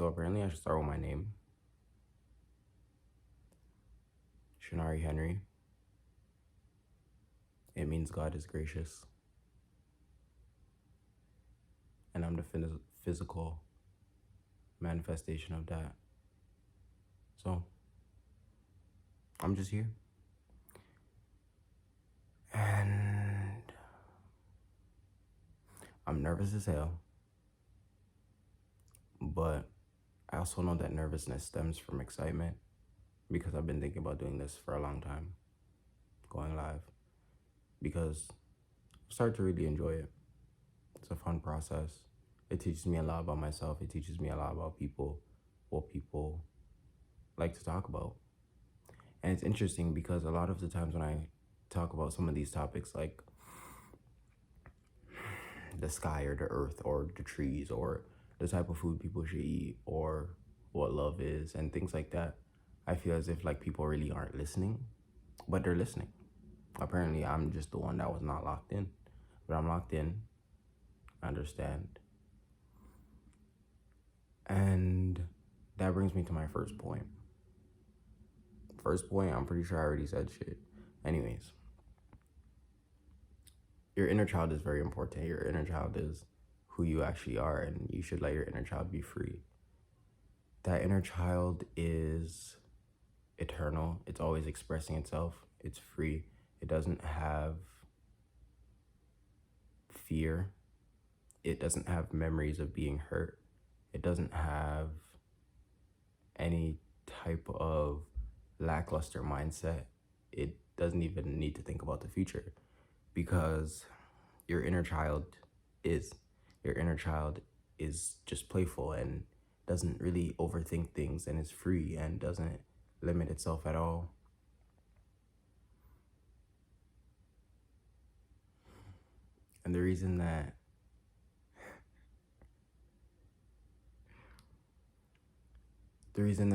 So apparently I should start with my name. Shinari Henry. It means God is gracious. And I'm the physical manifestation of that. So I'm just here. And I'm nervous as hell. But I also know that nervousness stems from excitement because I've been thinking about doing this for a long time, going live, because I started to really enjoy it. It's a fun process. It teaches me a lot about myself. It teaches me a lot about people, what people like to talk about. And it's interesting because a lot of the times when I talk about some of these topics, like the sky or the earth or the trees or the type of food people should eat or what love is and things like that, I feel as if like people really aren't listening, but they're listening. Apparently, I'm just the one that was not locked in, but I'm locked in. I understand. And that brings me to my first point. First point, I'm pretty sure I already said shit. Anyways, your inner child is very important. Your inner child is who you actually are, and you should let your inner child be free. That inner child is eternal. It's always expressing itself. It's free. It doesn't have fear. It doesn't have memories of being hurt. It doesn't have any type of lackluster mindset. It doesn't even need to think about the future because your inner child is your inner child is just playful and doesn't really overthink things and is free and doesn't limit itself at all. And the reason that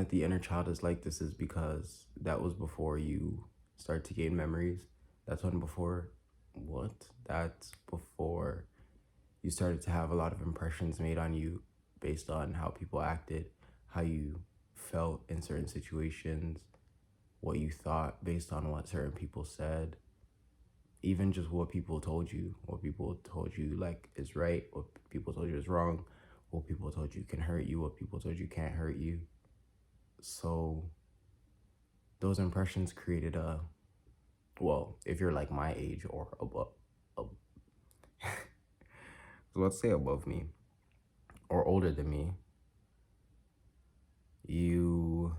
the inner child is like this is because that was before you start to gain memories. That's when before what? That's before you started to have a lot of impressions made on you based on how people acted, how you felt in certain situations, what you thought based on what certain people said, even just what people told you like is right, what people told you is wrong, what people told you can hurt you, what people told you can't hurt you. So those impressions created well, if you're like my age or above, so let's say above me or older than me, you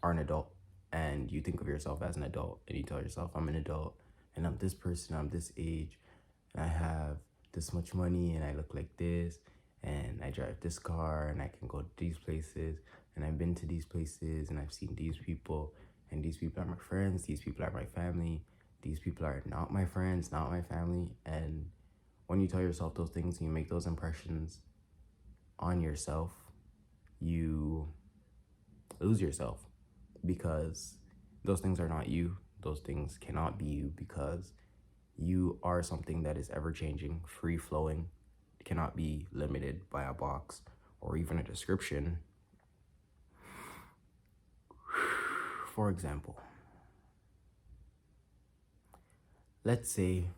are an adult and you think of yourself as an adult and you tell yourself, I'm an adult and I'm this person, I'm this age, and I have this much money and I look like this and I drive this car and I can go to these places and I've been to these places and I've seen these people and these people are my friends, these people are my family, these people are not my friends, not my family. And when you tell yourself those things and you make those impressions on yourself, you lose yourself because those things are not you. Those things cannot be you because you are something that is ever changing, free flowing, cannot be limited by a box or even a description. For example, let's say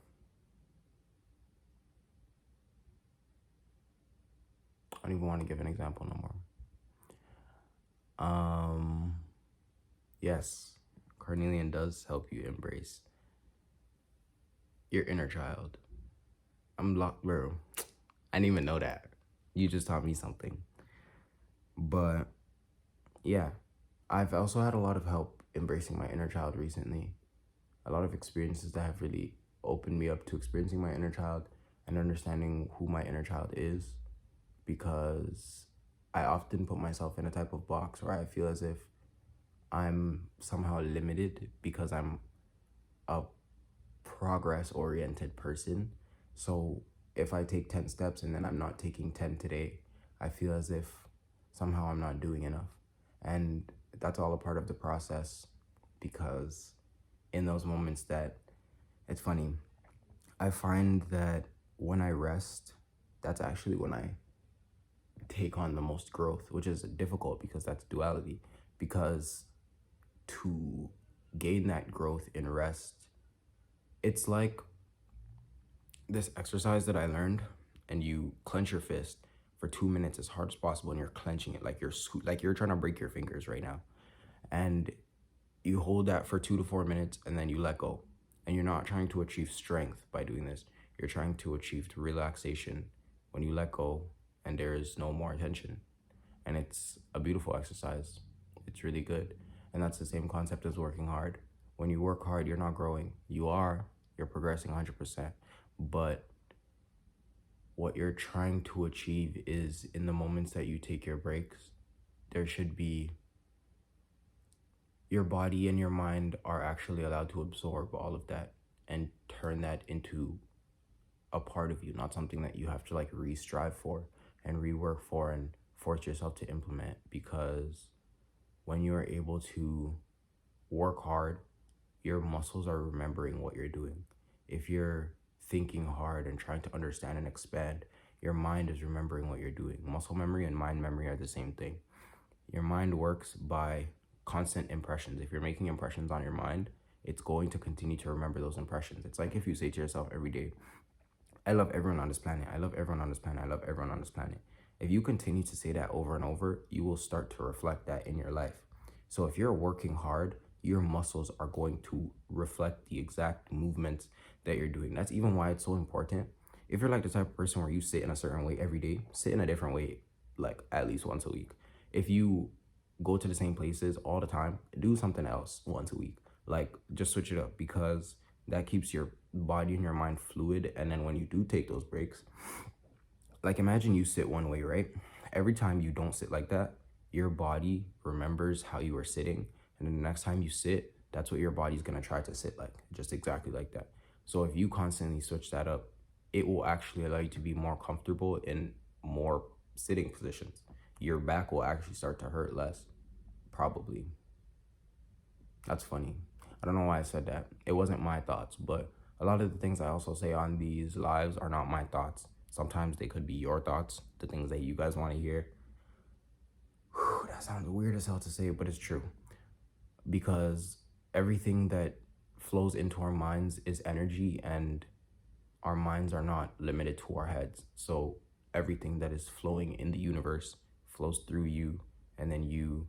I don't even want to give an example no more. Yes, Carnelian does help you embrace your inner child. I'm locked, bro. I didn't even know that. You just taught me something. But yeah, I've also had a lot of help embracing my inner child recently. A lot of experiences that have really opened me up to experiencing my inner child and understanding who my inner child is, because I often put myself in a type of box where I feel as if I'm somehow limited because I'm a progress oriented person. So if I take 10 steps and then I'm not taking 10 today, I feel as if somehow I'm not doing enough. And that's all a part of the process because in those moments that it's funny, I find that when I rest, that's actually when I take on the most growth, which is difficult because that's duality. Because to gain that growth in rest, it's like this exercise that I learned, and you clench your fist for 2 minutes as hard as possible, and you're clenching it like you're trying to break your fingers right now, and you hold that for 2 to 4 minutes, and then you let go. And you're not trying to achieve strength by doing this. You're trying to achieve relaxation when you let go, and there is no more tension. And it's a beautiful exercise. It's really good. And that's the same concept as working hard. When you work hard, you're not growing. You're progressing 100%. But what you're trying to achieve is, in the moments that you take your breaks, there should be, your body and your mind are actually allowed to absorb all of that and turn that into a part of you, not something that you have to like re-strive for and rework for and force yourself to implement. Because when you are able to work hard, your muscles are remembering what you're doing. If you're thinking hard and trying to understand and expand, your mind is remembering what you're doing. Muscle memory and mind memory are the same thing. Your mind works by constant impressions. If you're making impressions on your mind, it's going to continue to remember those impressions. It's like if you say to yourself every day, I love everyone on this planet. I love everyone on this planet. I love everyone on this planet. If you continue to say that over and over, you will start to reflect that in your life. So if you're working hard, your muscles are going to reflect the exact movements that you're doing. That's even why it's so important. If you're like the type of person where you sit in a certain way every day, sit in a different way like at least once a week. If you go to the same places all the time, do something else once a week. Like, just switch it up, because that keeps your body and your mind fluid. And then when you do take those breaks, like imagine you sit one way, right? Every time you don't sit like that, your body remembers how you were sitting. And then the next time you sit, that's what your body's gonna try to sit like, just exactly like that. So if you constantly switch that up, it will actually allow you to be more comfortable in more sitting positions. Your back will actually start to hurt less, probably. That's funny. I don't know why I said that. It wasn't my thoughts, but a lot of the things I also say on these lives are not my thoughts. Sometimes they could be your thoughts, the things that you guys want to hear. Whew, that sounds weird as hell to say, but it's true. Because everything that flows into our minds is energy, and our minds are not limited to our heads. So everything that is flowing in the universe flows through you, and then you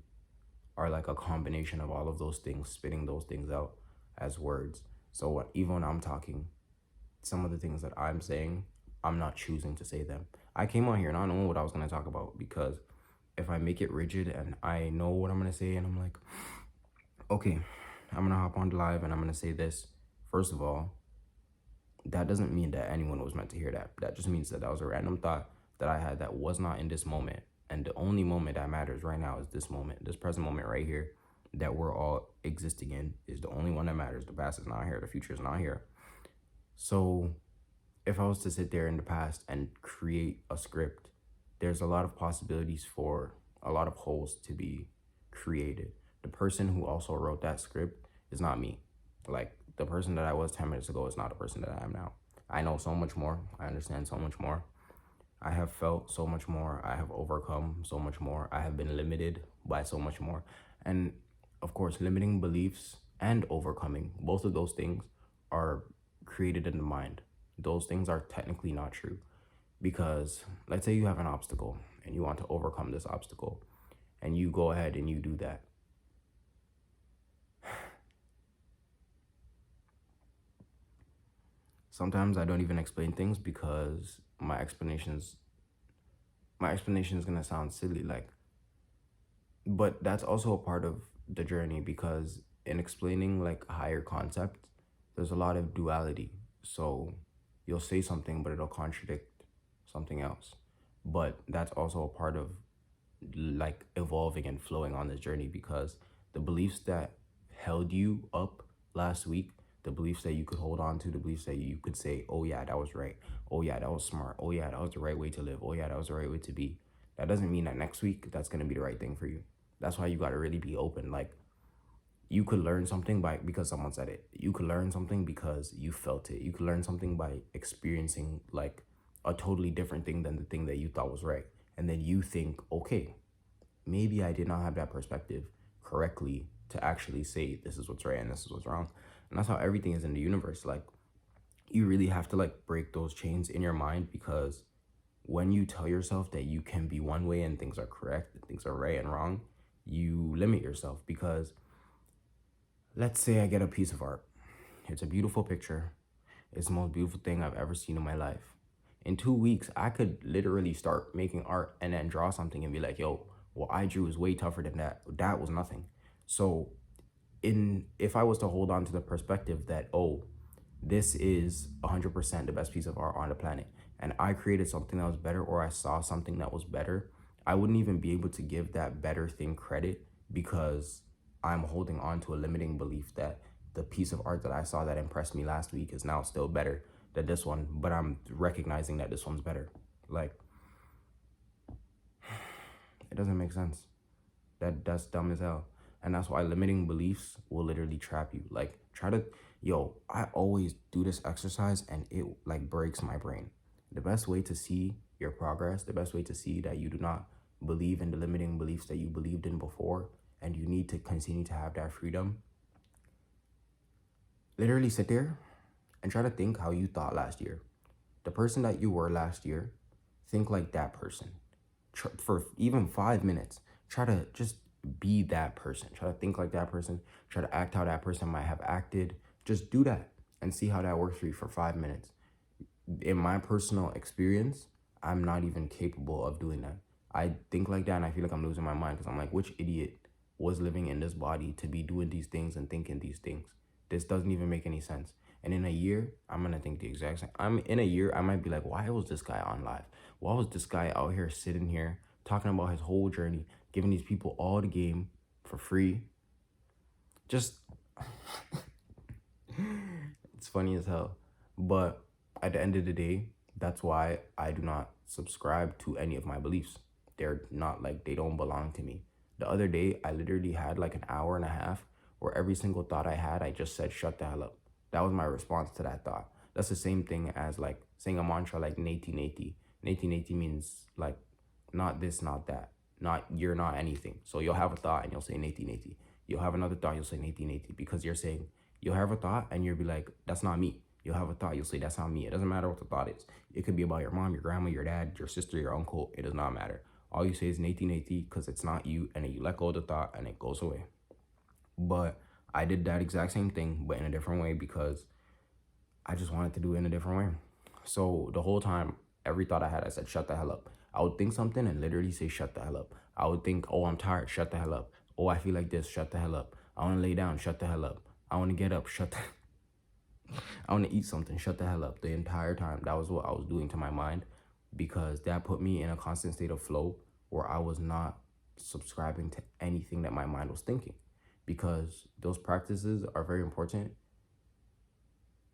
are like a combination of all of those things, spitting those things out as words. So even when I'm talking, some of the things that I'm saying, I'm not choosing to say them. I came on here not knowing what I was going to talk about, because if I make it rigid and I know what I'm going to say and I'm like, okay, I'm going to hop on live and I'm going to say this, first of all, that doesn't mean that anyone was meant to hear that. That just means that that was a random thought that I had that was not in this moment. And the only moment that matters right now is this moment, this present moment right here that we're all existing in is the only one that matters. The past is not here. The future is not here. So if I was to sit there in the past and create a script, there's a lot of possibilities for a lot of holes to be created. The person who also wrote that script is not me. Like, the person that I was 10 minutes ago is not the person that I am now. I know so much more. I understand so much more. I have felt so much more. I have overcome so much more. I have been limited by so much more. And of course, limiting beliefs and overcoming, both of those things are created in the mind. Those things are technically not true, because let's say you have an obstacle and you want to overcome this obstacle, and you go ahead and you do that. Sometimes I don't even explain things, because my explanation is gonna sound silly, like, but that's also a part of the journey, because in explaining like higher concepts, there's a lot of duality. So you'll say something, but it'll contradict something else. But that's also a part of like evolving and flowing on this journey, because the beliefs that held you up last week, the beliefs that you could hold on to, the beliefs that you could say, oh yeah, that was right, oh yeah, that was smart, oh yeah, that was the right way to live, oh yeah, that was the right way to be, that doesn't mean that next week that's going to be the right thing for you. That's why you got to really be open. Like, you could learn something because someone said it. You could learn something because you felt it. You could learn something by experiencing like a totally different thing than the thing that you thought was right. And then you think, okay, maybe I did not have that perspective correctly to actually say this is what's right and this is what's wrong. And that's how everything is in the universe. Like, you really have to like break those chains in your mind, because when you tell yourself that you can be one way and things are correct and things are right and wrong, you limit yourself. Because let's say I get a piece of art. It's a beautiful picture. It's the most beautiful thing I've ever seen in my life. In 2 weeks, I could literally start making art and then draw something and be like, yo, what I drew is way tougher than that. That was nothing. So if I was to hold on to the perspective that, oh, this is 100% the best piece of art on the planet, and I created something that was better, or I saw something that was better, I wouldn't even be able to give that better thing credit, because I'm holding on to a limiting belief that the piece of art that I saw that impressed me last week is now still better than this one, but I'm recognizing that this one's better. Like, it doesn't make sense. That's dumb as hell. And that's why limiting beliefs will literally trap you. Like, I always do this exercise and it like breaks my brain. The best way to see your progress, the best way to see that you do not believe in the limiting beliefs that you believed in before, and you need to continue to have that freedom, literally sit there and try to think how you thought last year. The person that you were last year, think like that person. For even 5 minutes, try to just be that person. Try to think like that person. Try to act how that person might have acted. Just do that and see how that works for you for 5 minutes. In my personal experience, I'm not even capable of doing that. I think like that and I feel like I'm losing my mind, because I'm like, which idiot was living in this body to be doing these things and thinking these things? This doesn't even make any sense. And in a year, I'm gonna think the exact same. In a year, I might be like, why was this guy on live? Why was this guy out here sitting here talking about his whole journey, giving these people all the game for free? Just it's funny as hell. But at the end of the day, that's why I do not subscribe to any of my beliefs. They're not like, they don't belong to me. The other day, I literally had like an hour and a half where every single thought I had, I just said, shut the hell up. That was my response to that thought. That's the same thing as like saying a mantra like Nati Nati. Nati Nati means like not this, not that. Not you're not anything. So you'll have a thought and you'll say Nati Nati. You'll have another thought, you'll say Nati Nati, because you're saying, you'll have a thought and you'll be like, that's not me. You'll have a thought, you'll say, that's not me. It doesn't matter what the thought is. It could be about your mom, your grandma, your dad, your sister, your uncle. It does not matter. All you say is Nati Nati, because it's not you, and then you let go of the thought and it goes away. But I did that exact same thing, but in a different way, because I just wanted to do it in a different way. So the whole time, every thought I had, I said, shut the hell up. I would think something and literally say, shut the hell up. I would think, oh, I'm tired, shut the hell up. Oh, I feel like this, shut the hell up. I want to lay down, shut the hell up. I want to get up, shut the I want to eat something, shut the hell up. The entire time, that was what I was doing to my mind, because that put me in a constant state of flow where I was not subscribing to anything that my mind was thinking, because those practices are very important.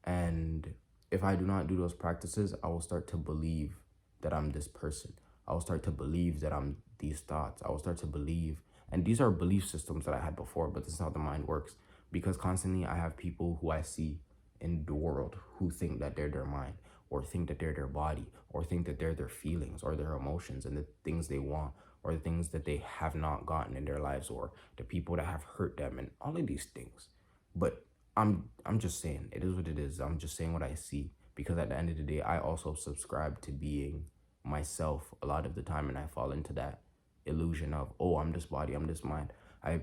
And if I do not do those practices, I will start to believe that I'm this person. I will start to believe that I'm these thoughts. I will start to believe, and these are belief systems that I had before, but this is how the mind works. Because constantly I have people who I see in the world who think that they're their mind, or think that they're their body, or think that they're their feelings or their emotions and the things they want, or the things that they have not gotten in their lives, or the people that have hurt them, and all of these things. But I'm just saying, it is what it is. I'm just saying what I see, because at the end of the day, I also subscribe to being myself a lot of the time, and I fall into that illusion of, oh, I'm this body, I'm this mind. I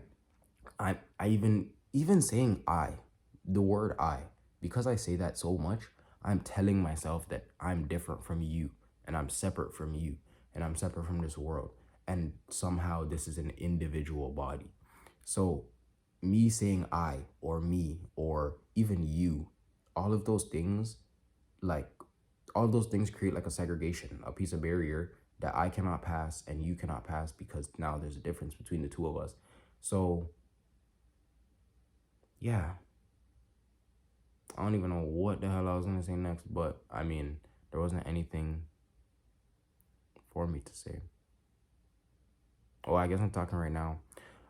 even saying the word I, because I say that so much, I'm telling myself that I'm different from you, and I'm separate from you, and I'm separate from this world, and somehow this is an individual body. So me saying I, or me, or even you, all of those things, like, all of those things create like a segregation, a piece of barrier that I cannot pass and you cannot pass, because now there's a difference between the two of us. So yeah, I don't even know what the hell I was gonna say next, but I mean, there wasn't anything for me to say. Oh, I guess I'm talking right now.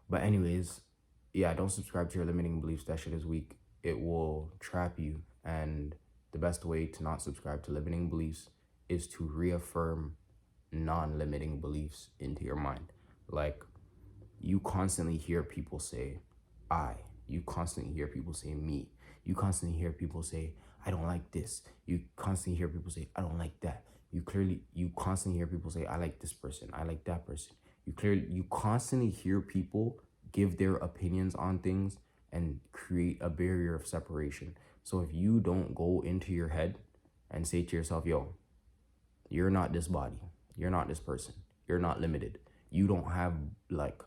But anyways, yeah, don't subscribe to your limiting beliefs. That shit is weak. It will trap you. And the best way to not subscribe to limiting beliefs is to reaffirm non-limiting beliefs into your mind. Like, you constantly hear people say I, you constantly hear people say me, you constantly hear people say I don't like this, you constantly hear people say I don't like that, you constantly hear people say I like this person, I like that person. You constantly hear people give their opinions on things and create a barrier of separation. So if you don't go into your head and say to yourself, yo, you're not this body, you're not this person, you're not limited, you don't have like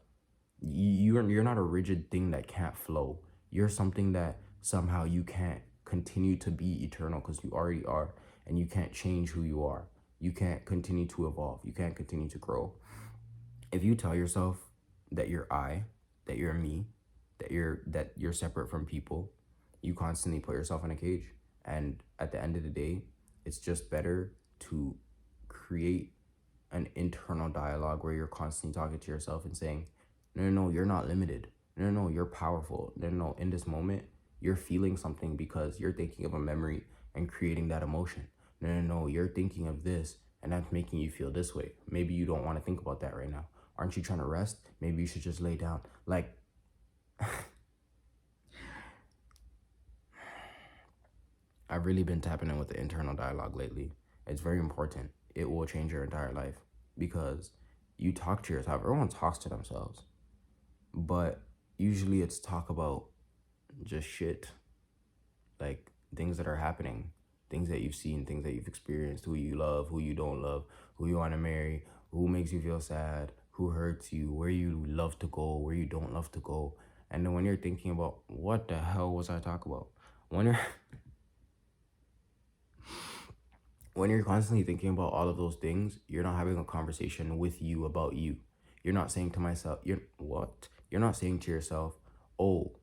you're not a rigid thing that can't flow. You're something that somehow you can't continue to be eternal because you already are, and you can't change who you are. You can't continue to evolve. You can't continue to grow. If you tell yourself that you're I, that you're me, that you're separate from people, you constantly put yourself in a cage. And at the end of the day, it's just better to create an internal dialogue where you're constantly talking to yourself and saying, no, no, no, you're not limited. No, no, no, you're powerful. No, no, no, in this moment, you're feeling something because you're thinking of a memory and creating that emotion. No, no, no, you're thinking of this and that's making you feel this way. Maybe you don't want to think about that right now. Aren't you trying to rest? Maybe you should just lay down. Like, I've really been tapping in with the internal dialogue lately. It's very important. It will change your entire life because you talk to yourself. Everyone talks to themselves, but usually it's talk about just shit, like things that are happening, things that you've seen, things that you've experienced, who you love, who you don't love, who you want to marry, who makes you feel sad, who hurts you, where you love to go, where you don't love to go. And then when you're thinking about what the hell was I talking about, when you're when you're constantly thinking about all of those things, you're not having a conversation with you about you. You're not saying to myself, You're not saying to yourself, oh,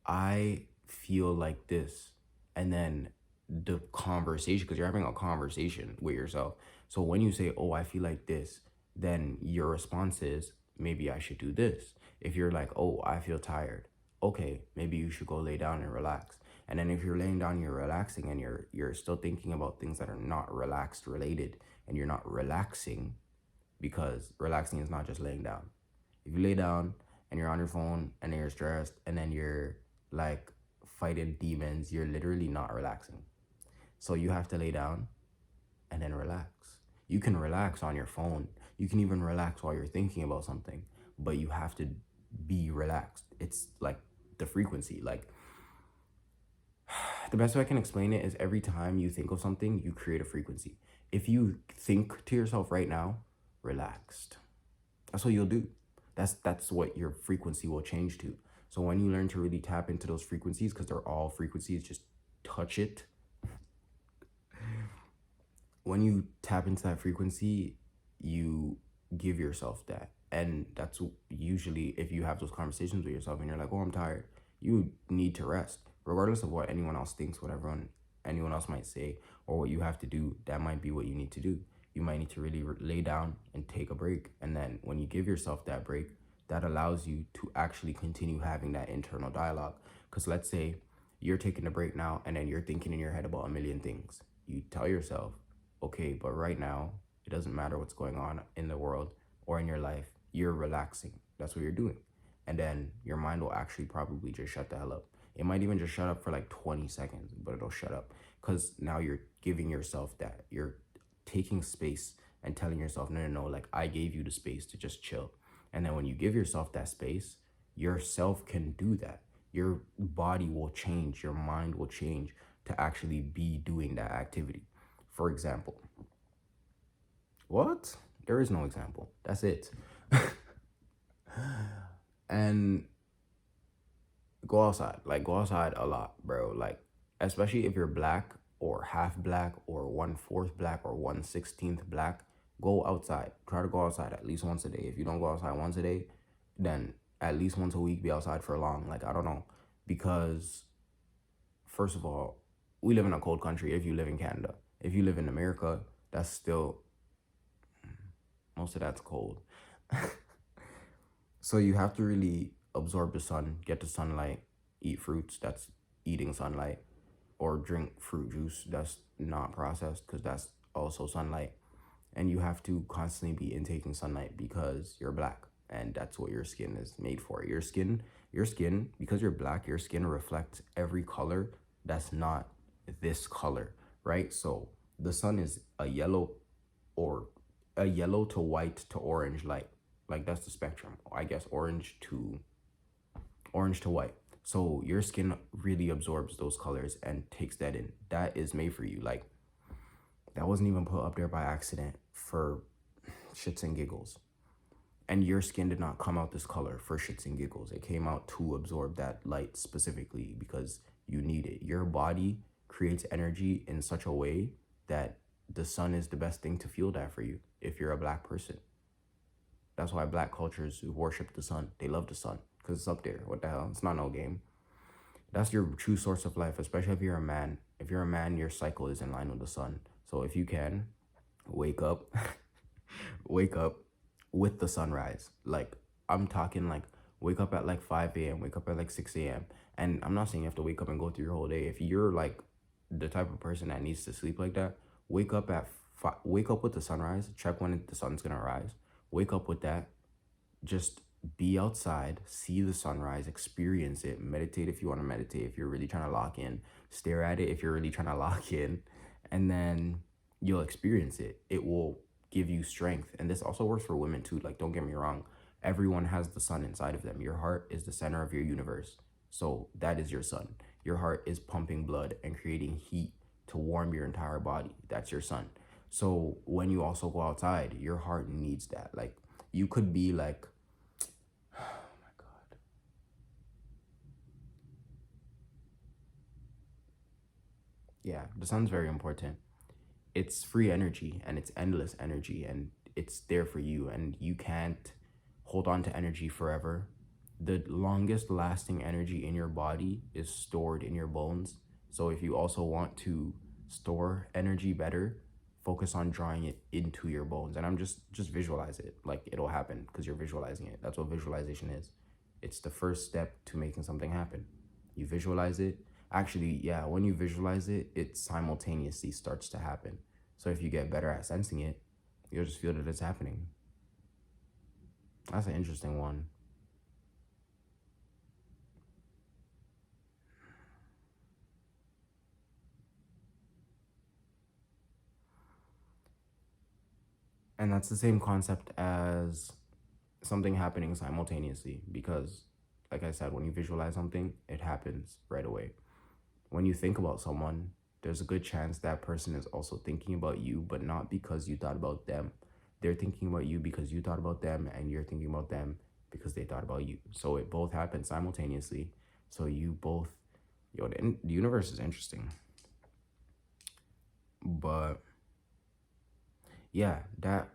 I feel like this. And then the conversation, because you're having a conversation with yourself. So when you say, oh, I feel like this, then your response is, maybe I should do this. If you're like, oh, I feel tired, okay, maybe you should go lay down and relax. And then if you're laying down, you're relaxing and you're still thinking about things that are not relaxed related, and you're not relaxing, because relaxing is not just laying down. If you lay down and you're on your phone and then you're stressed and then you're like fighting demons, you're literally not relaxing. So you have to lay down and then relax. You can relax on your phone. You can even relax while you're thinking about something, but you have to be relaxed. It's like the frequency. Like, the best way I can explain it is every time you think of something, you create a frequency. If you think to yourself right now, relaxed, that's what you'll do. That's what your frequency will change to. So when you learn to really tap into those frequencies, because they're all frequencies, just touch it. When you tap into that frequency, you give yourself that. And that's usually if you have those conversations with yourself and you're like, oh, I'm tired, you need to rest. Regardless of what anyone else thinks, what anyone else might say, or what you have to do, that might be what you need to do. You might need to really lay down and take a break. And then when you give yourself that break, that allows you to actually continue having that internal dialogue. Because let's say you're taking a break now and then you're thinking in your head about a million things. You tell yourself, okay, but right now, it doesn't matter what's going on in the world or in your life. You're relaxing. That's what you're doing. And then your mind will actually probably just shut the hell up. It might even just shut up for like 20 seconds, but it'll shut up because now you're giving yourself that. You're taking space and telling yourself, no, no, no, like I gave you the space to just chill. And then when you give yourself that space, yourself can do that. Your body will change, your mind will change to actually be doing that activity. For example, what? There is no example. That's it. And go outside. Like, go outside a lot, bro. Like, especially if you're black or half black or 1/4 black or 1/16 black, go outside. Try to go outside at least once a day. If you don't go outside once a day, then at least once a week, be outside for long. Like, I don't know. Because, first of all, we live in a cold country if you live in Canada. If you live in America, that's still, most of that's cold. So you have to really absorb the sun, get the sunlight, eat fruits, that's eating sunlight, or drink fruit juice that's not processed because that's also sunlight. and you have to constantly be intaking sunlight because you're black, and that's what your skin is made for. Your skin, because you're black, your skin reflects every color that's not this color, right? So the sun is a yellow, or a yellow to white to orange light. Like that's the spectrum. I guess orange to white. So your skin really absorbs those colors and takes that in. That is made for you. Like, that wasn't even put up there by accident for shits and giggles. And your skin did not come out this color for shits and giggles. It came out to absorb that light specifically because you need it. Your body creates energy in such a way that the sun is the best thing to fuel that for you if you're a black person. That's why black cultures worship the sun. They love the sun because it's up there. What the hell? It's not no game. That's your true source of life, especially if you're a man. If you're a man, your cycle is in line with the sun. So if you can, wake up, wake up with the sunrise. Like, I'm talking like wake up at like 5 a.m., wake up at like 6 a.m. And I'm not saying you have to wake up and go through your whole day. If you're like the type of person that needs to sleep like that, wake up with the sunrise, check when the sun's gonna rise. Wake up with that. Just be outside, see the sunrise, experience it, meditate if you want to meditate, if you're really trying to lock in, stare at it if you're really trying to lock in, and then you'll experience it. It will give you strength. And this also works for women too. Like, don't get me wrong, everyone has the sun inside of them. Your heart is the center of your universe. So that is your sun. Your heart is pumping blood and creating heat to warm your entire body. That's your sun. So when you also go outside, your heart needs that. Like, you could be like, oh my God. Yeah, the sun's very important. It's free energy and it's endless energy, and it's there for you, and you can't hold on to energy forever. The longest lasting energy in your body is stored in your bones. So if you also want to store energy better, focus on drawing it into your bones. And I'm just visualize it. Like, it'll happen because you're visualizing it. That's what visualization is. It's the first step to making something happen. You visualize it. Actually, yeah, when you visualize it, it simultaneously starts to happen. So if you get better at sensing it, you'll just feel that it's happening. That's an interesting one. And that's the same concept as something happening simultaneously, because, like I said, when you visualize something, it happens right away. When you think about someone, there's a good chance that person is also thinking about you, but not because you thought about them. They're thinking about you because you thought about them, and you're thinking about them because they thought about you. So it both happens simultaneously. So you both, the universe is interesting. But yeah, that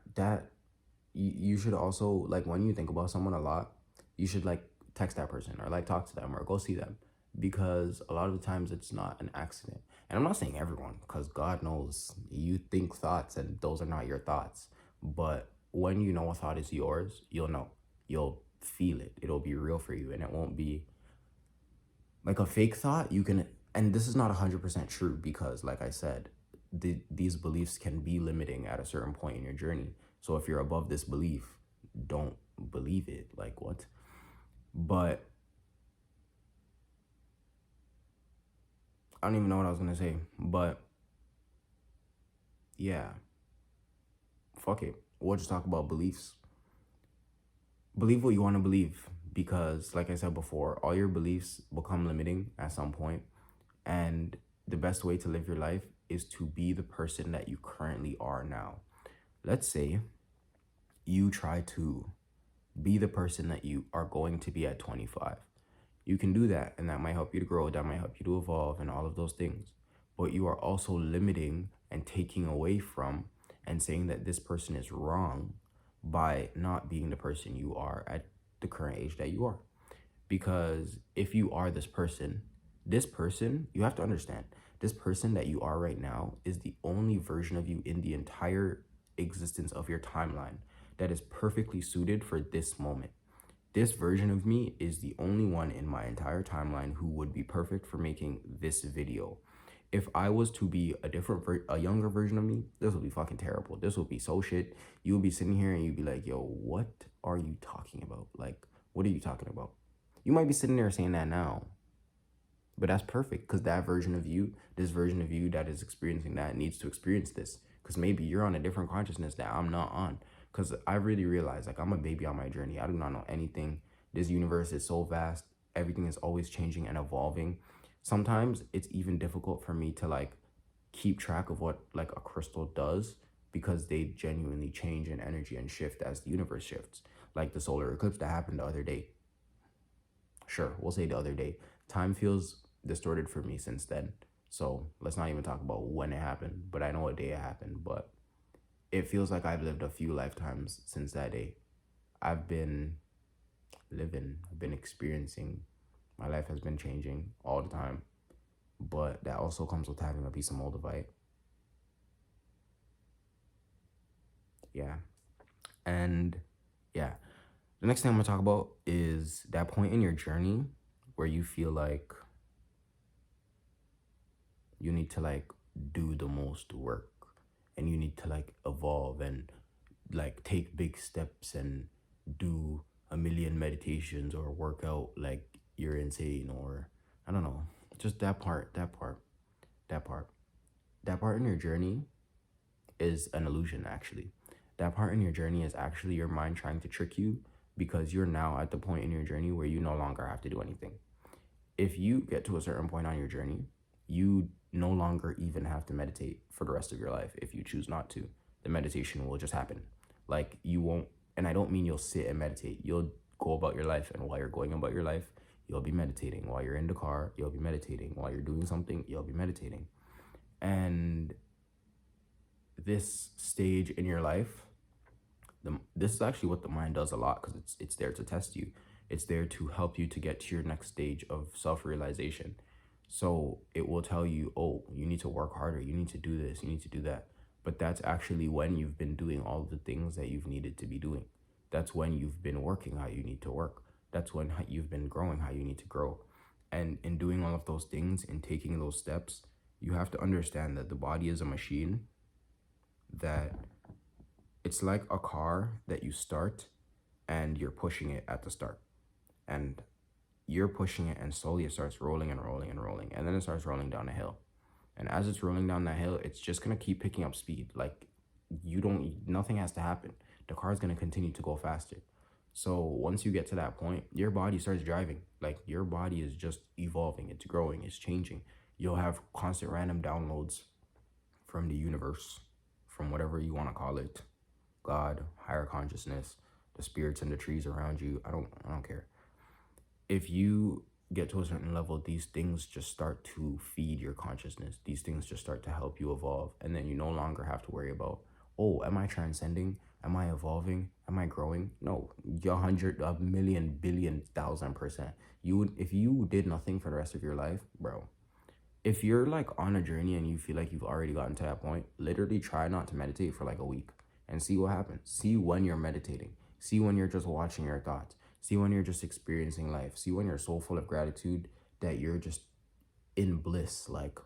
you should also, like, when you think about someone a lot, you should like text that person or like talk to them or go see them, because a lot of the times it's not an accident. And I'm not saying everyone, because God knows you think thoughts and those are not your thoughts. But when you know a thought is yours, you'll know. You'll feel it. It'll be real for you, and it won't be like a fake thought. You can, and this is not 100% true, because like I said, these beliefs can be limiting at a certain point in your journey. So if you're above this belief, don't believe it. Like, what? But I don't even know what I was gonna say. But yeah, fuck it, we'll just talk about beliefs. Believe what you want to believe, because like I said before, all your beliefs become limiting at some point. And the best way to live your life is to be the person that you currently are now. Let's say you try to be the person that you are going to be at 25. You can do that, and that might help you to grow, that might help you to evolve, and all of those things. But you are also limiting and taking away from and saying that this person is wrong by not being the person you are at the current age that you are. Because if you are this person, you have to understand, this person that you are right now is the only version of you in the entire existence of your timeline that is perfectly suited for this moment. This version of me is the only one in my entire timeline who would be perfect for making this video. If I was to be a younger version of me, this would be fucking terrible. This would be so shit. You would be sitting here and you'd be like, yo, what are you talking about? Like, what are you talking about? You might be sitting there saying that now, but that's perfect because that version of you, this version of you that is experiencing that needs to experience this. Because maybe you're on a different consciousness that I'm not on. Because I really realize, like, I'm a baby on my journey. I do not know anything. This universe is so vast. Everything is always changing and evolving. Sometimes it's even difficult for me to, like, keep track of what, like, a crystal does because they genuinely change in energy and shift as the universe shifts. Like the solar eclipse that happened the other day. Sure, we'll say the other day. Time feels distorted for me since then. So let's not even talk about when it happened, but I know what day it happened. But it feels like I've lived a few lifetimes since that day. I've been living, I've been experiencing. My life has been changing all the time. But that also comes with having a piece of moldavite. Yeah. And yeah. The next thing I'm gonna talk about is that point in your journey where you feel like you need to like do the most work and you need to like evolve and like take big steps and do a million meditations or work out like you're insane, or I don't know, just that part in your journey is an illusion. Actually, that part in your journey is actually your mind trying to trick you because you're now at the point in your journey where you no longer have to do anything. If you get to a certain point on your journey, you no longer even have to meditate for the rest of your life if you choose not to. The meditation will just happen. Like you won't, and I don't mean you'll sit and meditate. You'll go about your life, and while you're going about your life, you'll be meditating. While you're in the car, you'll be meditating. While you're doing something, you'll be meditating. And this stage in your life, this is actually what the mind does a lot because it's there to test you. It's there to help you to get to your next stage of self-realization. So it will tell you, oh, you need to work harder, you need to do this, you need to do that. But that's actually when you've been doing all of the things that you've needed to be doing. That's when you've been working how you need to work. That's when you've been growing how you need to grow. And in doing all of those things and taking those steps, you have to understand that the body is a machine, that it's like a car that you start and you're pushing it at the start. And you're pushing it and slowly it starts rolling and rolling and rolling. And then it starts rolling down a hill. And as it's rolling down that hill, it's just gonna keep picking up speed. Like nothing has to happen. The car's gonna continue to go faster. So once you get to that point, your body starts driving. Like your body is just evolving, it's growing, it's changing. You'll have constant random downloads from the universe, from whatever you want to call it, God, higher consciousness, the spirits in the trees around you. I don't care. If you get to a certain level, these things just start to feed your consciousness. These things just start to help you evolve. And then you no longer have to worry about, oh, am I transcending? Am I evolving? Am I growing? No, you're 100, a million, billion, 1,000%. If you did nothing for the rest of your life, bro, if you're like on a journey and you feel like you've already gotten to that point, literally try not to meditate for like a week and see what happens. See when you're meditating. See when you're just watching your thoughts. See when you're just experiencing life. See when you're so full of gratitude that you're just in bliss. Like,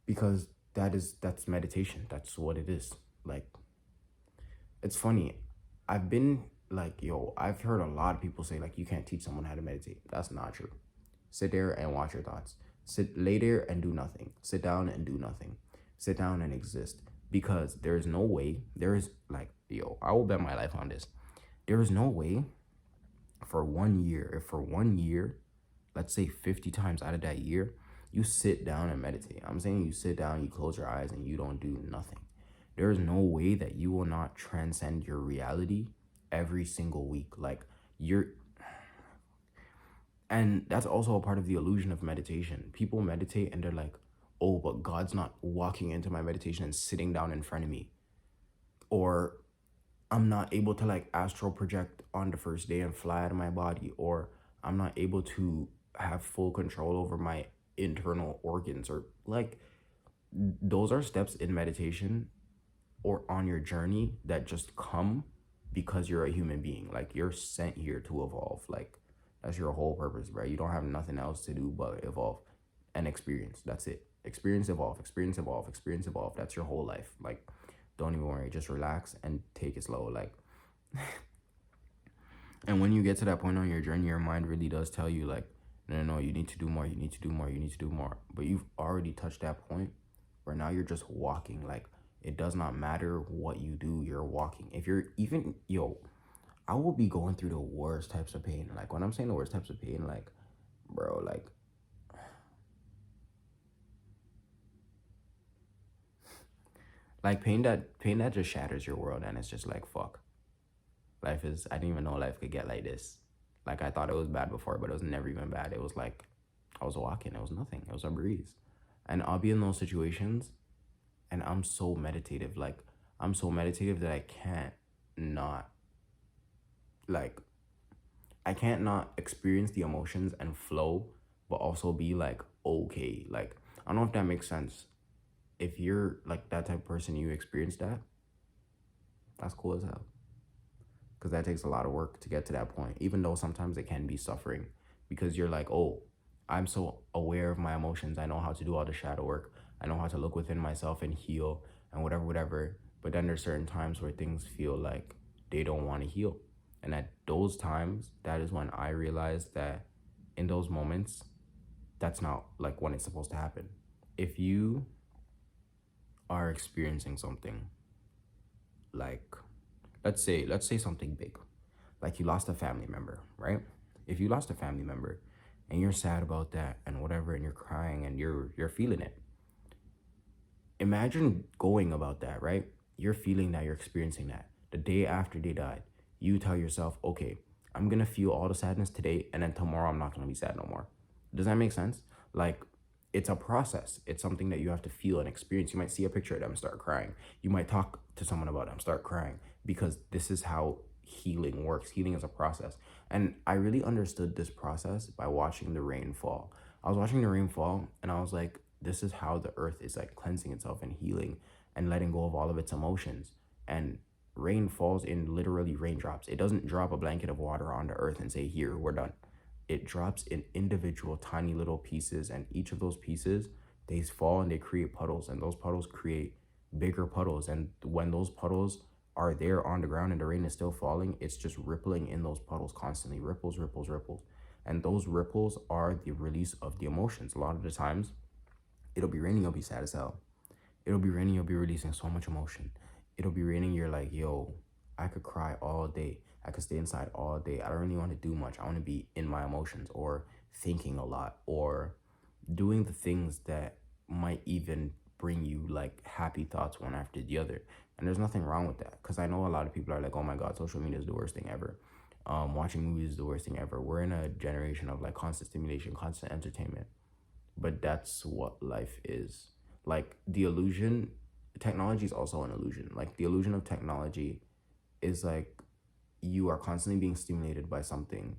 because that's meditation. That's what it is. Like, it's funny. I've been like, yo, I've heard a lot of people say like you can't teach someone how to meditate. That's not true. Sit there and watch your thoughts. Lay there and do nothing. Sit down and do nothing. Sit down and exist. Because there is no way, there is like, yo, I will bet my life on this. There is no way for 1 year, if for 1 year, let's say 50 times out of that year, you sit down and meditate. I'm saying you sit down, you close your eyes, and you don't do nothing. There is no way that you will not transcend your reality every single week. Like, and that's also a part of the illusion of meditation. People meditate and they're like, oh, but God's not walking into my meditation and sitting down in front of me. Or I'm not able to like astral project on the first day and fly out of my body. Or I'm not able to have full control over my internal organs. Or like, those are steps in meditation or on your journey that just come because you're a human being. Like, you're sent here to evolve. Like, that's your whole purpose, bro. You don't have nothing else to do but evolve and experience. That's it. Experience, evolve, experience, evolve, experience, evolve. That's your whole life. Like, don't even worry. Just relax and take it slow. Like, and when you get to that point on your journey, your mind really does tell you, like, no, no, no, you need to do more, you need to do more, you need to do more. But you've already touched that point where now you're just walking. Like, it does not matter what you do, you're walking. If you're even, yo, I will be going through the worst types of pain. Like, when I'm saying the worst types of pain, like, bro, like pain that just shatters your world, and it's just like, fuck. Life is, I didn't even know life could get like this. Like, I thought it was bad before, but it was never even bad. It was like I was walking, it was nothing, it was a breeze. And I'll be in those situations, and I'm so meditative. Like, I'm so meditative that I can't not, like, I can't not experience the emotions and flow, but also be like, okay. Like, I don't know if that makes sense. If you're like that type of person, you experience that, that's cool as hell. Because that takes a lot of work to get to that point, even though sometimes it can be suffering, because you're like, oh, I'm so aware of my emotions. I know how to do all the shadow work. I know how to look within myself and heal and whatever, whatever. But then there's certain times where things feel like they don't want to heal. And at those times, that is when I realized that in those moments, that's not like when it's supposed to happen. If you are experiencing something like, let's say something big, like you lost a family member, right? If you lost a family member and you're sad about that and whatever, and you're crying and you're feeling it, imagine going about that, right? You're feeling that, you're experiencing that. The day after they died, you tell yourself, okay, I'm gonna feel all the sadness today, and then tomorrow I'm not gonna be sad no more. Does that make sense? Like, it's a process. It's something that you have to feel and experience. You might see a picture of them, start crying. You might talk to someone about them, start crying, because this is how healing works. Healing is a process. And I really understood this process by watching the rain fall. I was watching the rain fall, and I was like, this is how the earth is like cleansing itself and healing and letting go of all of its emotions. And rain falls in literally raindrops. It doesn't drop a blanket of water on the earth and say, here, we're done. It drops in individual tiny little pieces, and each of those pieces, they fall and they create puddles, and those puddles create bigger puddles. And when those puddles are there on the ground and the rain is still falling, it's just rippling in those puddles constantly. Ripples, ripples, ripples. And those ripples are the release of the emotions. A lot of the times, it'll be raining, you'll be sad as hell. It'll be raining, you'll be releasing so much emotion. It'll be raining, you're like, yo, I could cry all day. I could stay inside all day. I don't really want to do much. I want to be in my emotions, or thinking a lot, or doing the things that might even bring you like happy thoughts one after the other. And there's nothing wrong with that, because I know a lot of people are like, oh my God, social media is the worst thing ever. Watching movies is the worst thing ever. We're in a generation of like constant stimulation, constant entertainment. But that's what life is. Like, the illusion, technology is also an illusion. Like, the illusion of technology is like, you are constantly being stimulated by something,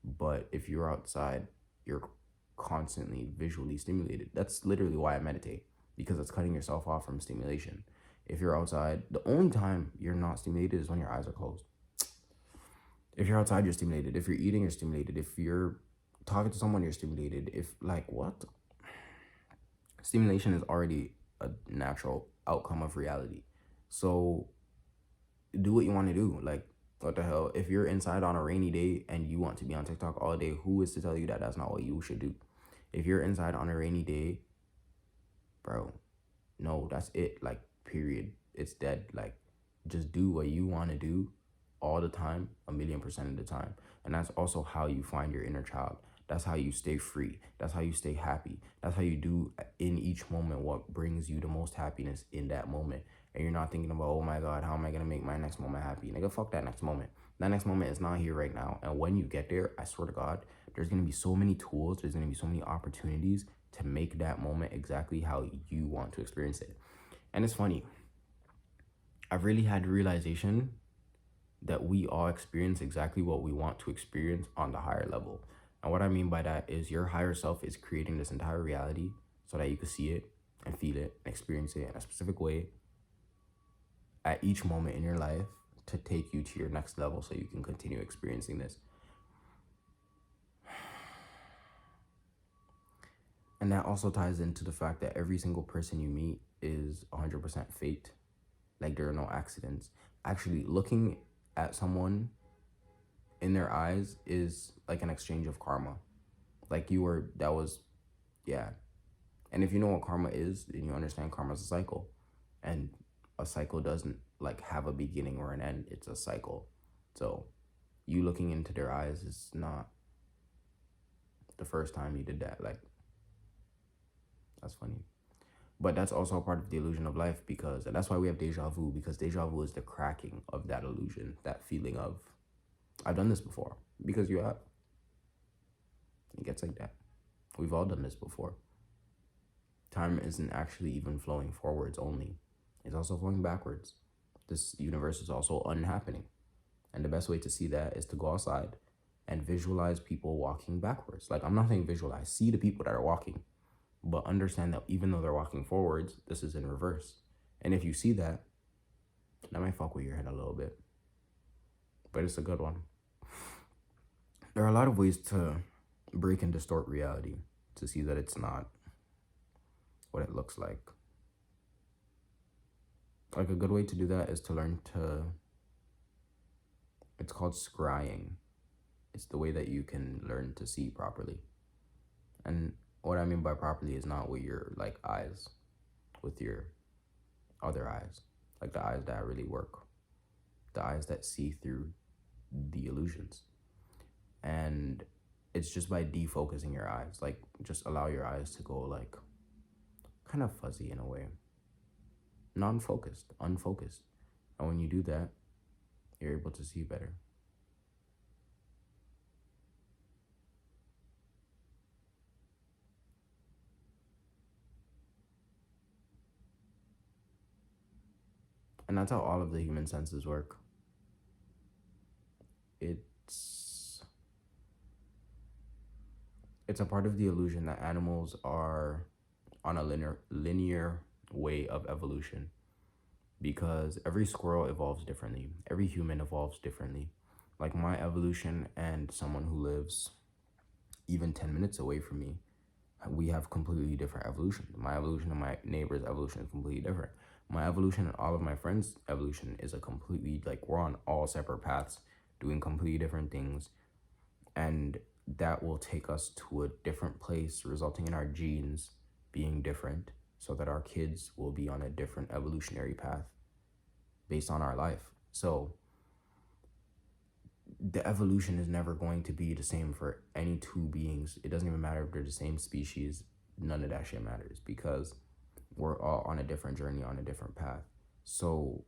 but if you're outside, you're constantly visually stimulated. That's literally why I meditate, because it's cutting yourself off from stimulation. If you're outside, the only time you're not stimulated is when your eyes are closed. If you're outside, you're stimulated. If you're eating, you're stimulated. If you're talking to someone, you're stimulated. If, like, what? Stimulation is already a natural outcome of reality. So do what you want to do. Like, what the hell? If you're inside on a rainy day and you want to be on TikTok all day, who is to tell you that that's not what you should do? If you're inside on a rainy day, bro, no, that's it. Like, period. It's dead. Like, just do what you want to do all the time, 1,000,000% of the time. And that's also how you find your inner child. That's how you stay free. That's how you stay happy. That's how you do in each moment what brings you the most happiness in that moment. And you're not thinking about, oh my God, how am I going to make my next moment happy? Nigga, fuck that next moment. That next moment is not here right now. And when you get there, I swear to God, there's going to be so many tools. There's going to be so many opportunities to make that moment exactly how you want to experience it. And it's funny. I've really had the realization that we all experience exactly what we want to experience on the higher level. And what I mean by that is, your higher self is creating this entire reality so that you can see it and feel it and experience it in a specific way at each moment in your life, to take you to your next level so you can continue experiencing this. And that also ties into the fact that every single person you meet is 100% fate. Like, there are no accidents. Actually, looking at someone in their eyes is like an exchange of karma. Like, that was, yeah. And if you know what karma is, then you understand karma is a cycle. And a cycle doesn't like have a beginning or an end, it's a cycle. So, you looking into their eyes is not the first time you did that. Like, that's funny. But that's also a part of the illusion of life, because, and that's why we have deja vu, because deja vu is the cracking of that illusion, that feeling of, I've done this before, because you have. It gets like that. We've all done this before. Time isn't actually even flowing forwards only, it's also flowing backwards. This universe is also unhappening. And the best way to see that is to go outside and visualize people walking backwards. Like, I'm not saying visualize, see the people that are walking, but understand that even though they're walking forwards, this is in reverse. And if you see that, that might fuck with your head a little bit, but it's a good one. There are a lot of ways to break and distort reality to see that it's not what it looks like. Like, a good way to do that is to learn to, it's called scrying. It's the way that you can learn to see properly. And what I mean by properly is not with your like eyes, with your other eyes, like the eyes that really work, the eyes that see through the illusions. And it's just by defocusing your eyes, like, just allow your eyes to go like kind of fuzzy in a way, non-focused, unfocused. And when you do that, you're able to see better. And that's how all of the human senses work. It's it's a part of the illusion that animals are on a linear way of evolution, because every squirrel evolves differently, every human evolves differently. Like, my evolution and someone who lives even 10 minutes away from me, we have completely different evolution. My evolution and my neighbor's evolution is completely different. My evolution and all of my friends' evolution is a completely, like, we're on all separate paths doing completely different things. And that will take us to a different place, resulting in our genes being different, so that our kids will be on a different evolutionary path based on our life. So the evolution is never going to be the same for any two beings. It doesn't even matter if they're the same species. None of that shit matters, because we're all on a different journey, on a different path. So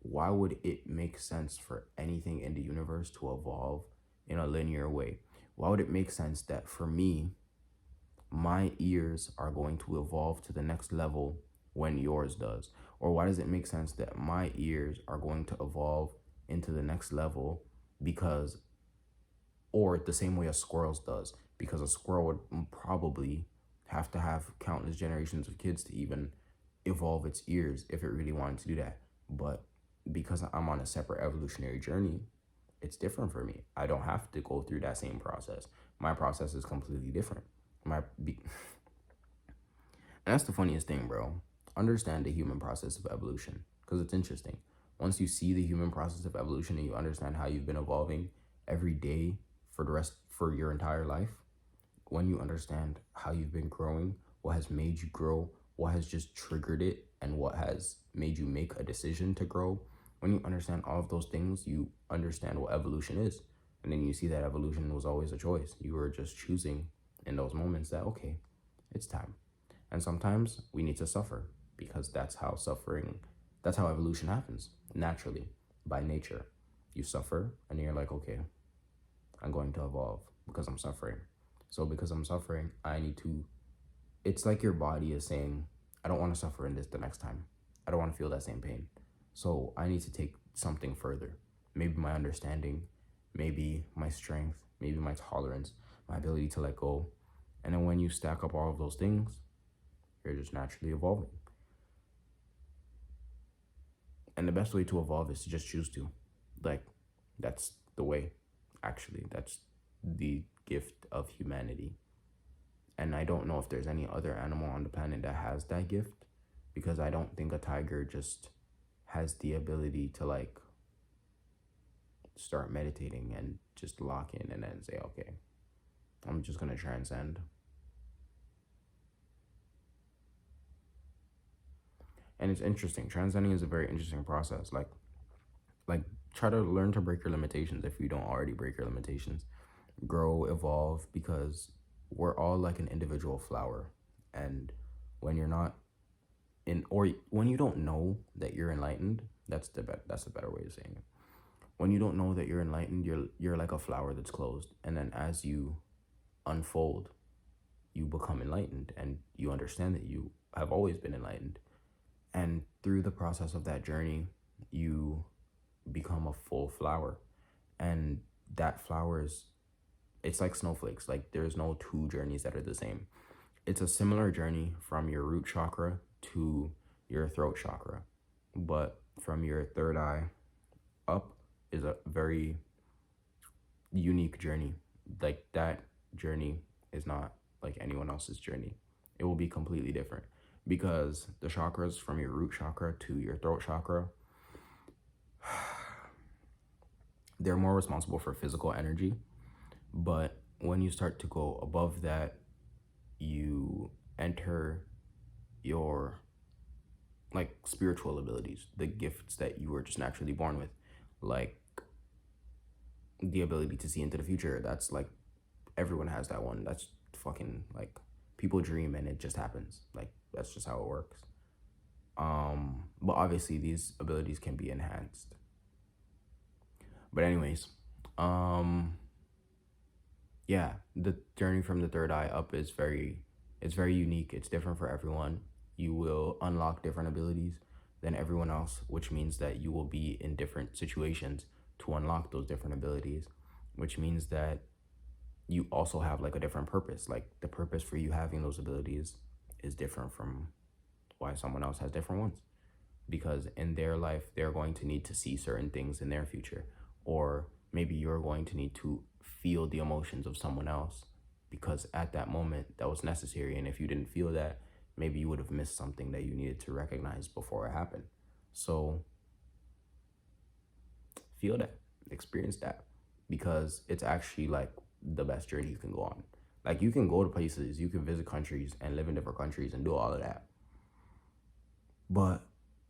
why would it make sense for anything in the universe to evolve in a linear way? Why would it make sense that for me, my ears are going to evolve to the next level when yours does? Or why does it make sense that my ears are going to evolve into the next level because, or the same way a squirrel's does, because a squirrel would probably have to have countless generations of kids to even evolve its ears if it really wanted to do that. But because I'm on a separate evolutionary journey, it's different for me. I don't have to go through that same process. My process is completely different. And that's the funniest thing, bro. Understand the human process of evolution, because it's interesting. Once you see the human process of evolution and you understand how you've been evolving every day for your entire life, when you understand how you've been growing, what has made you grow, what has just triggered it, and what has made you make a decision to grow, when you understand all of those things, you understand what evolution is. And then you see that evolution was always a choice. You were just choosing in those moments that, okay, it's time. And sometimes we need to suffer, because that's how evolution happens naturally, by nature. You suffer and you're like, okay, I'm going to evolve because I'm suffering. So because I'm suffering, it's like your body is saying, I don't want to suffer in this the next time. I don't want to feel that same pain. So I need to take something further. Maybe my understanding, maybe my strength, maybe my tolerance, my ability to let go. And then when you stack up all of those things, you're just naturally evolving. And the best way to evolve is to just choose to. Like, that's the way. Actually, that's the gift of humanity. And I don't know if there's any other animal on the planet that has that gift, because I don't think a tiger just has the ability to like start meditating and just lock in and then say, okay, I'm just gonna transcend. And it's interesting. Transcending is a very interesting process. Like try to learn to break your limitations if you don't already break your limitations. Grow, evolve, because we're all like an individual flower. And when you're not in, or when you don't know that you're enlightened, that's a better way of saying it. When you don't know that you're enlightened, you're like a flower that's closed. And then as you unfold, you become enlightened and you understand that you have always been enlightened. And through the process of that journey, you become a full flower. And that flower is, it's like snowflakes. Like there's no two journeys that are the same. It's a similar journey from your root chakra to your throat chakra. But from your third eye up is a very unique journey. Like that journey is not like anyone else's journey. It will be completely different because the chakras from your root chakra to your throat chakra, they're more responsible for physical energy. But when you start to go above that, you enter your like spiritual abilities, the gifts that you were just naturally born with, like the ability to see into the future. That's like everyone has that one. That's fucking like people dream and it just happens. Like that's just how it works. But obviously these abilities can be enhanced. But anyways, yeah, the journey from the third eye up is it's very unique. It's different for everyone. You will unlock different abilities than everyone else, which means that you will be in different situations to unlock those different abilities, which means that you also have like a different purpose. Like the purpose for you having those abilities is different from why someone else has different ones. Because in their life, they're going to need to see certain things in their future. Or maybe you're going to need to feel the emotions of someone else because at that moment that was necessary. And if you didn't feel that, maybe you would have missed something that you needed to recognize before it happened. So feel that, experience that, because it's actually like the best journey you can go on. Like you can go to places, you can visit countries and live in different countries and do all of that. But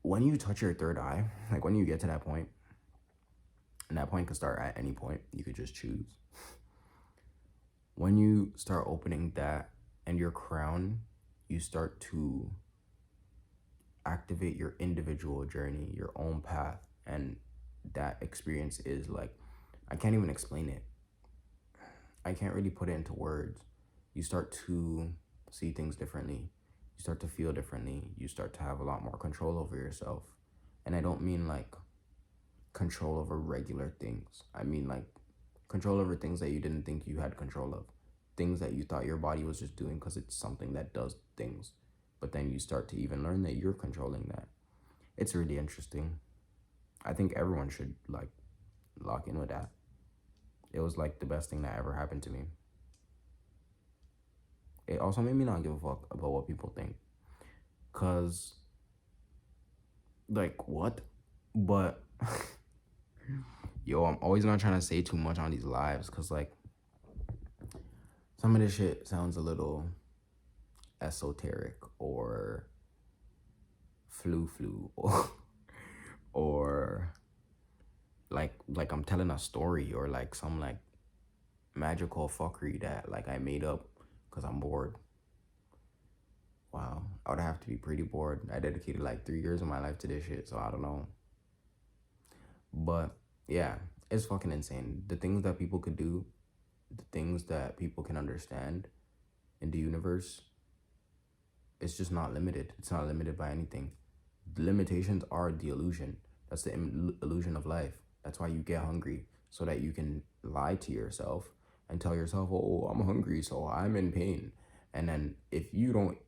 when you touch your third eye, like when you get to that point, and that point can start at any point, you could just choose. When you start opening that and your crown, you start to activate your individual journey, your own path. And that experience is like, I can't even explain it. I can't really put it into words. You start to see things differently. You start to feel differently. You start to have a lot more control over yourself. And I don't mean like control over regular things. I mean like control over things that you didn't think you had control of. Things that you thought your body was just doing because it's something that does things. But then you start to even learn that you're controlling that. It's really interesting. I think everyone should like lock in with that. It was like the best thing that ever happened to me. It also made me not give a fuck about what people think. Cause like what? But yo, I'm always not trying to say too much on these lives because like some of this shit sounds a little esoteric or flu or like I'm telling a story or like some like magical fuckery that like I made up because I'm bored. Wow, I would have to be pretty bored. I dedicated like 3 years of my life to this shit, so I don't know. But yeah, it's fucking insane. The things that people could do, the things that people can understand in the universe, it's just not limited. It's not limited by anything. The limitations are the illusion. That's the illusion of life. That's why you get hungry, so that you can lie to yourself and tell yourself, "Oh, I'm hungry, so I'm in pain." And then if you don't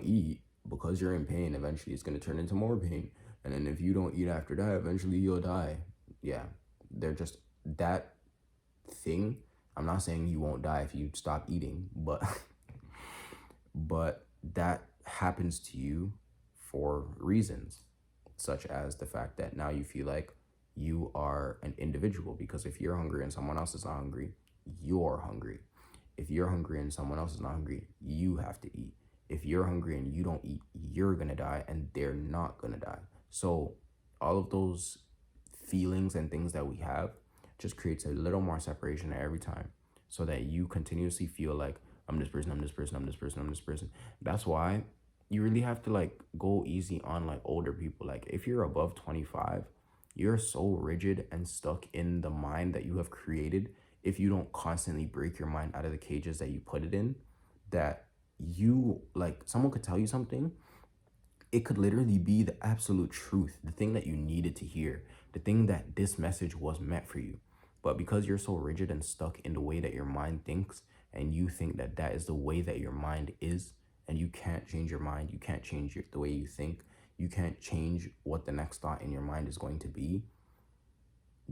eat because you're in pain, eventually it's gonna turn into more pain. And then if you don't eat after that, eventually you'll die. Yeah, they're just that thing. I'm not saying you won't die if you stop eating, but But that happens to you for reasons, such as the fact that now you feel like you are an individual, because if you're hungry and someone else is not hungry, you're hungry. If you're hungry and someone else is not hungry, you have to eat. If you're hungry and you don't eat, you're gonna die and they're not gonna die. So all of those feelings and things that we have just creates a little more separation every time, so that you continuously feel like I'm this person, I'm this person, I'm this person, I'm this person. That's why you really have to like go easy on like older people. Like if you're above 25, you're so rigid and stuck in the mind that you have created, if you don't constantly break your mind out of the cages that you put it in, that you like someone could tell you something, it could literally be the absolute truth, the thing that you needed to hear, the thing that this message was meant for you. But because you're so rigid and stuck in the way that your mind thinks, and you think that that is the way that your mind is, and you can't change your mind, you can't change the way you think, you can't change what the next thought in your mind is going to be,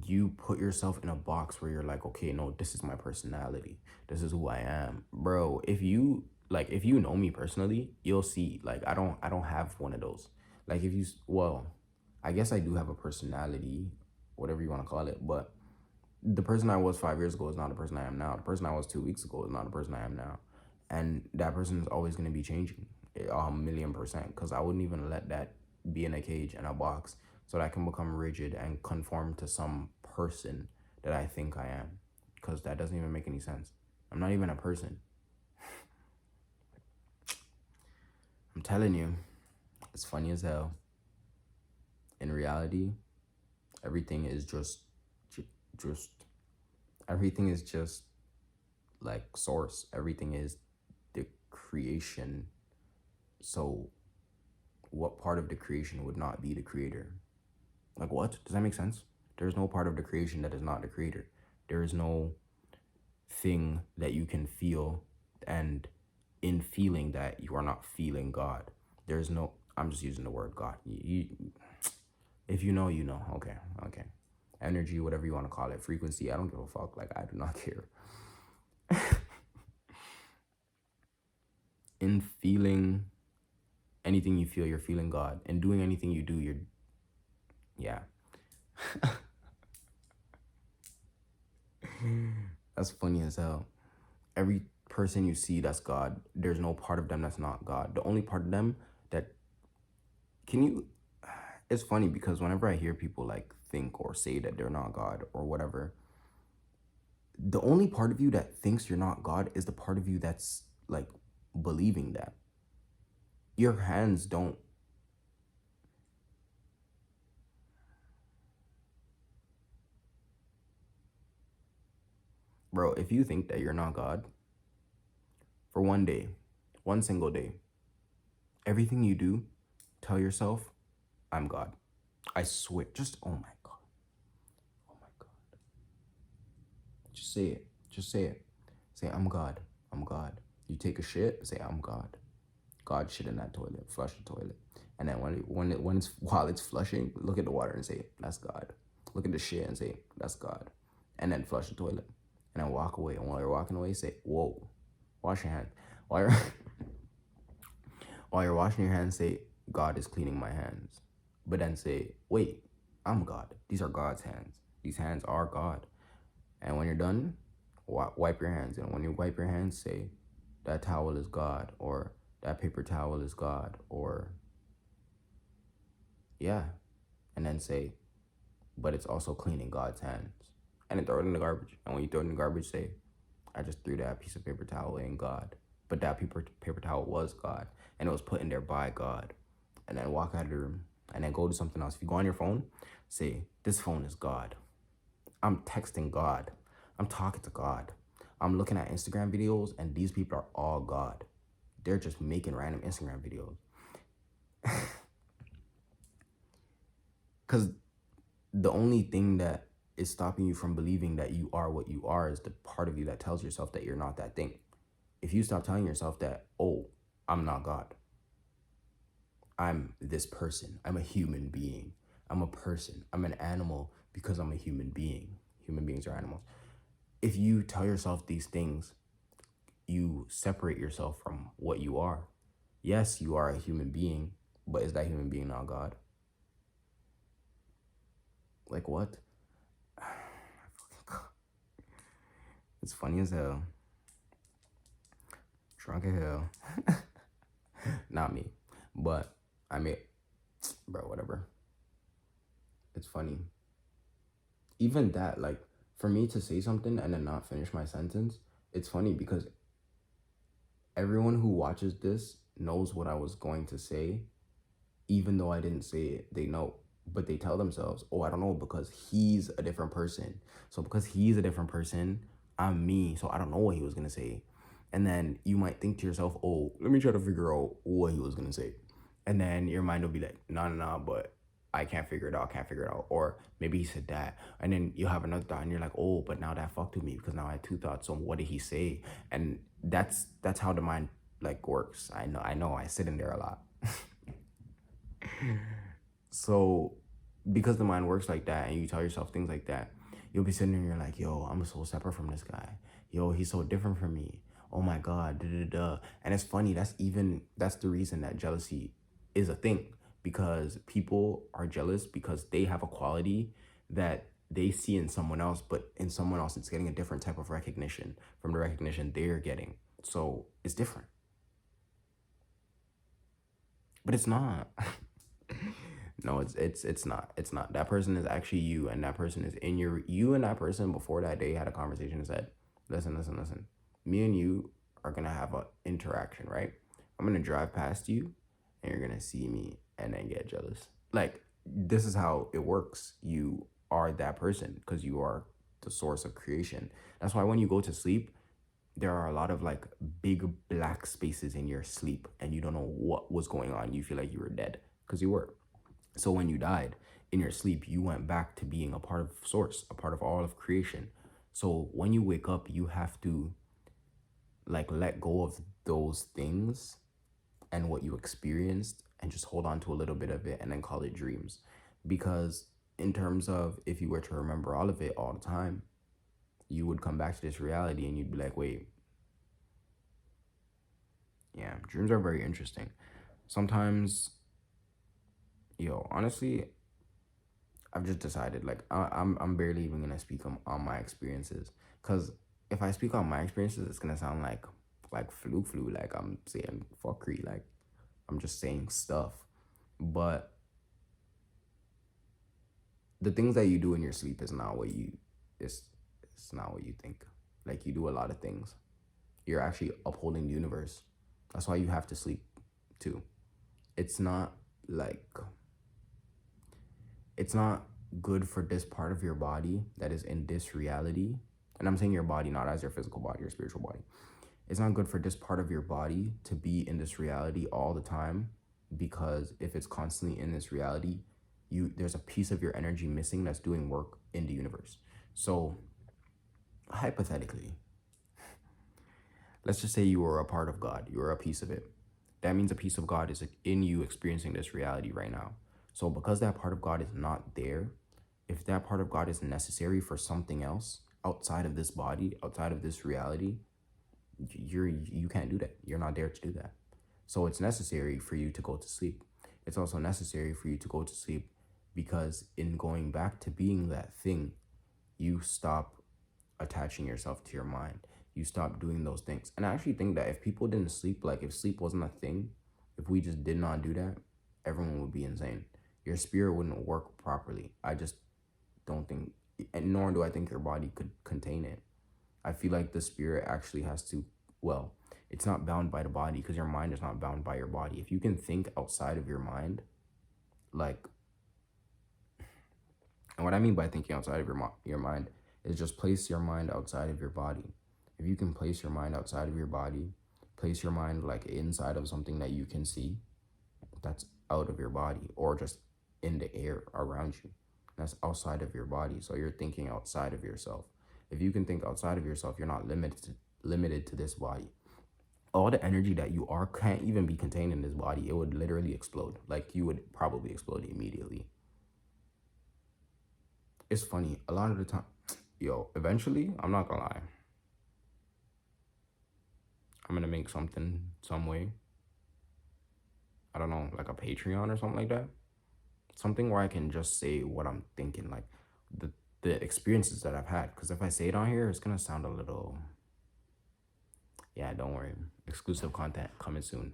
you put yourself in a box where you're like, okay, no, this is my personality. This is who I am. Bro, if you know me personally, you'll see like I don't have one of those. Like if you well, I guess I do have a personality, whatever you want to call it, but the person I was 5 years ago is not the person I am now. The person I was 2 weeks ago is not the person I am now. And that person is always going to be changing 1,000,000%, because I wouldn't even let that be in a cage, in a box, so that I can become rigid and conform to some person that I think I am, because that doesn't even make any sense. I'm not even a person. I'm telling you, it's funny as hell. In reality, everything is just everything is just like source. Everything is the creation. So what part of the creation would not be the creator? Like, what? Does that make sense? There's no part of the creation that is not the creator. There is no thing that you can feel, and in feeling that, you are not feeling God. There's no, I'm just using the word God. If you know, you know. Okay, okay. Energy, whatever you want to call it, frequency, I don't give a fuck. Like, I do not care. In feeling anything you feel, you're feeling God. In doing anything you do, yeah. That's funny as hell. Every person you see that's God, there's no part of them that's not God. The only part of them that can you, it's funny because whenever I hear people like think or say that they're not God or whatever, the only part of you that thinks you're not God is the part of you that's like believing that. Your hands don't. Bro, if you think that you're not God for one day, one single day, everything you do, tell yourself, I'm God. I swear. Just, oh my God. Oh my God. Just say it. Just say it. Say, I'm God. I'm God. You take a shit, say, I'm God. God shit in that toilet. Flush the toilet. And then while it's flushing, look at the water and say, that's God. Look at the shit and say, that's God. And then flush the toilet. And then walk away. And while you're walking away, say, whoa. Wash your hands. While you're while you're washing your hands, say, God is cleaning my hands. But then say, wait, I'm God. These are God's hands. These hands are God. And when you're done, wipe your hands. And when you wipe your hands, say, that towel is God, or that paper towel is God, or yeah. And then say, but it's also cleaning God's hands. And then throw it in the garbage. And when you throw it in the garbage, say, I just threw that piece of paper towel in God. But that paper towel was God. And it was put in there by God. And then walk out of the room. And then go to something else. If you go on your phone, say, this phone is God. I'm texting God. I'm talking to God. I'm looking at Instagram videos, and these people are all God. They're just making random Instagram videos. Because the only thing that is stopping you from believing that you are what you are is the part of you that tells yourself that you're not that thing. If you stop telling yourself that, oh, I'm not God, I'm this person, I'm a human being, I'm a person, I'm an animal because I'm a human being. Human beings are animals. If you tell yourself these things, you separate yourself from what you are. Yes, you are a human being, but is that human being not God? Like what? It's funny as hell. Drunk as hell. Not me. But I mean, bro, whatever. It's funny. Even that, like, for me to say something and then not finish my sentence, it's funny because everyone who watches this knows what I was going to say, even though I didn't say it. They know, but they tell themselves, oh, I don't know, because he's a different person. So because he's a different person, I'm me. So I don't know what he was going to say. And then you might think to yourself, oh, let me try to figure out what he was going to say. And then your mind will be like, no, but I can't figure it out, can't figure it out. Or maybe he said that. And then you'll have another thought and you're like, oh, but now that fucked with me because now I had two thoughts on what did he say? And that's how the mind like works. I know, I sit in there a lot. So because the mind works like that and you tell yourself things like that, you'll be sitting there and you're like, yo, I'm so separate from this guy. Yo, he's so different from me. Oh my God, da da da. And it's funny, that's the reason that jealousy is a thing, because people are jealous because they have a quality that they see in someone else, but in someone else it's getting a different type of recognition from the recognition they're getting. So it's different. But it's not. No, it's not. It's not. That person is actually you, and that person is in you and that person before that day had a conversation and said, listen. Me and you are gonna have an interaction, right? I'm gonna drive past you and you're gonna see me and then get jealous. Like, this is how it works. You are that person because you are the source of creation. That's why when you go to sleep, there are a lot of like big black spaces in your sleep and you don't know what was going on. You feel like you were dead because you were. So when you died in your sleep, you went back to being a part of source, a part of all of creation. So when you wake up, you have to like let go of those things and what you experienced and just hold on to a little bit of it and then call it dreams. Because in terms of if you were to remember all of it all the time, you would come back to this reality and you'd be like, wait, yeah, dreams are very interesting. Sometimes, yo, honestly, I've just decided like I'm barely even gonna speak on my experiences, because if I speak on my experiences, it's gonna sound like flu like I'm saying fuckery, like I'm just saying stuff. But the things that you do in your sleep is not what you it's it's not what you think. Like, you do a lot of things. You're actually upholding the universe. That's why you have to sleep too. It's not like it's not good for this part of your body that is in this reality. And I'm saying your body, not as your physical body, your spiritual body. It's not good for this part of your body to be in this reality all the time, because if it's constantly in this reality, there's a piece of your energy missing that's doing work in the universe. So hypothetically, let's just say you were a part of God, you were a piece of it. That means a piece of God is in you experiencing this reality right now. So because that part of God is not there, if that part of God is necessary for something else outside of this body, outside of this reality, you can't do that. You're not there to do that. So it's necessary for you to go to sleep. It's also necessary for you to go to sleep because in going back to being that thing, you stop attaching yourself to your mind. You stop doing those things. And I actually think that if people didn't sleep, like if sleep wasn't a thing, if we just did not do that, everyone would be insane. Your spirit wouldn't work properly. I just don't think, and nor do I think your body could contain it. I feel like the spirit actually has to, well, it's not bound by the body because your mind is not bound by your body. If you can think outside of your mind, like, and what I mean by thinking outside of your mind is just place your mind outside of your body. If you can place your mind outside of your body, place your mind like inside of something that you can see, that's out of your body, or just in the air around you. That's outside of your body. So you're thinking outside of yourself. If you can think outside of yourself, you're not limited to this body. All the energy that you are can't even be contained in this body. It would literally explode. Like, you would probably explode immediately. It's funny. A lot of the time, yo, eventually, I'm not gonna lie. I'm gonna make something some way. I don't know, like a Patreon or something like that. Something where I can just say what I'm thinking, like the experiences that I've had. Because if I say it on here, it's gonna sound a little. Yeah, don't worry. Exclusive content coming soon.